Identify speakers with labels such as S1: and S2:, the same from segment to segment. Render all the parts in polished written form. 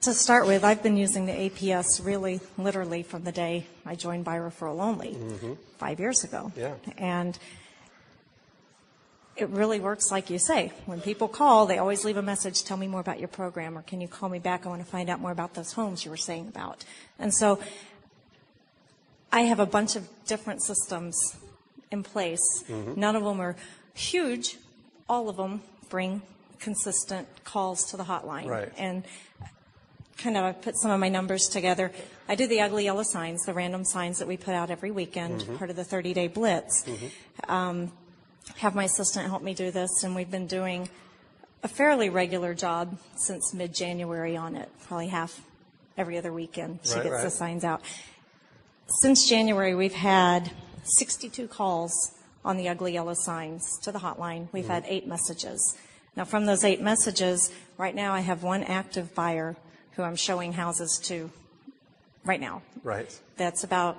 S1: To start with, I've been using the APS really literally from the day I joined by referral only 5 years ago.
S2: Yeah.
S1: And it really works like you say. When people call, they always leave a message, tell me more about your program, or can you call me back? I want to find out more about those homes you were saying about. And so I have a bunch of different systems in place. None of them are huge. All of them bring consistent calls to the hotline.
S2: Right.
S1: And kind of I put some of my numbers together. I do the ugly yellow signs, the random signs that we put out every weekend, part of the 30-day Blitz. Have my assistant help me do this, and we've been doing a fairly regular job since mid-January on it, probably half every other weekend she gets the signs out. Since January, we've had 62 calls on the ugly yellow signs to the hotline. We've had 8 messages. Now, from those 8 messages, right now I have one active buyer who I'm showing houses to right now.
S2: Right.
S1: That's about,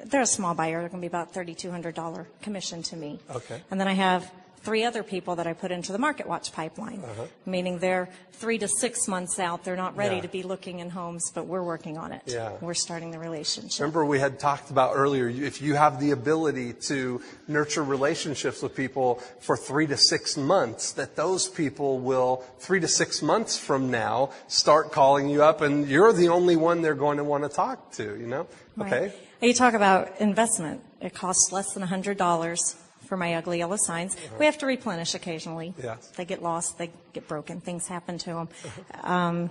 S1: they're a small buyer. They're going to be about $3,200 commission to me.
S2: Okay.
S1: And then I have 3 other people that I put into the Market Watch pipeline, meaning they're 3 to 6 months out. They're not ready to be looking in homes, but we're working on it.
S2: Yeah.
S1: We're starting the relationship.
S2: Remember we had talked about earlier, if you have the ability to nurture relationships with people for 3 to 6 months, that those people will, 3 to 6 months from now, start calling you up, and you're the only one they're going to want to talk to, you know?
S1: Right.
S2: Okay.
S1: You talk about investment. It costs less than $100 for my ugly yellow signs. We have to replenish occasionally.
S2: Yes.
S1: They get lost, they get broken, things happen to them. And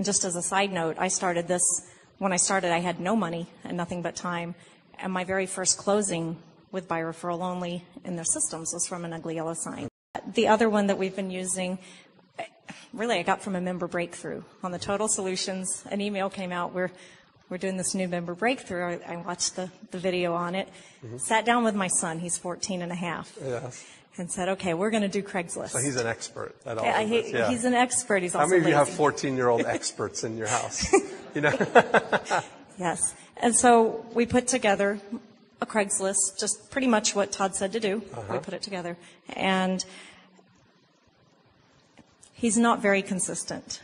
S1: just as a side note, I started this, when I started I had no money and nothing but time, and my very first closing with by referral only in their systems was from an ugly yellow sign. The other one that we've been using, really I got from a member breakthrough. On the Total Solutions, an email came out where we're doing this new member breakthrough. I watched the video on it, sat down with my son, he's 14 and a half, and said, okay, we're going to do Craigslist.
S2: So he's an expert at all
S1: Yeah,
S2: of this. Yeah.
S1: He's an expert. He's also
S2: How many of you have
S1: lazy.
S2: 14-year-old experts in your house? You know?
S1: Yes. And so we put together a Craigslist, just pretty much what Todd said to do. We put it together. And he's not very consistent.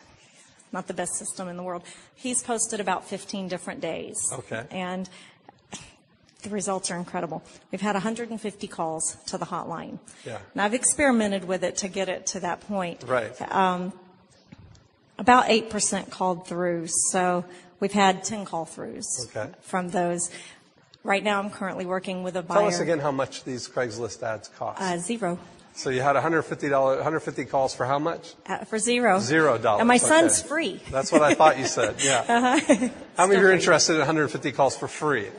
S1: Not the best system in the world. He's posted about 15 different days.
S2: Okay.
S1: And the results are incredible. We've had 150 calls to the hotline.
S2: Yeah.
S1: Now, I've experimented with it to get it to that point.
S2: Right.
S1: About 8% called through, so we've had 10 call-throughs from those. Right now, I'm currently working with a buyer.
S2: Tell us again how much these Craigslist ads cost.
S1: $0.
S2: So you had 150 calls for how much?
S1: For $0.
S2: $0.
S1: And my son's free.
S2: That's what I thought you said, yeah. How many of you are interested in 150 calls for free?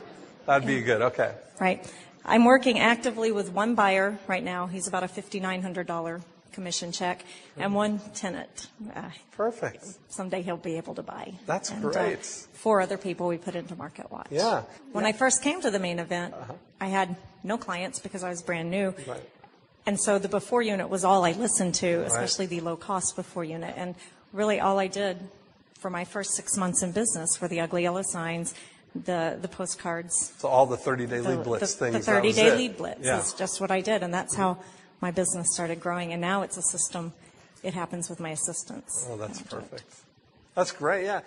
S2: That'd be good, okay.
S1: Right. I'm working actively with one buyer right now. He's about a $5,900 commission check, and one tenant.
S2: Perfect.
S1: Someday he'll be able to buy.
S2: That's
S1: and,
S2: great.
S1: 4 other people we put into Market Watch.
S2: Yeah.
S1: When I first came to the main event, I had no clients because I was brand new.
S2: Right.
S1: And so the before unit was all I listened to, especially the low-cost before unit. And really all I did for my first 6 months in business were the ugly yellow signs, the postcards.
S2: So all the 30-day lead blitz things.
S1: The 30-day lead blitz is just what I did. And that's how my business started growing. And now it's a system. It happens with my assistants.
S2: Oh, that's perfect. That's great, yeah.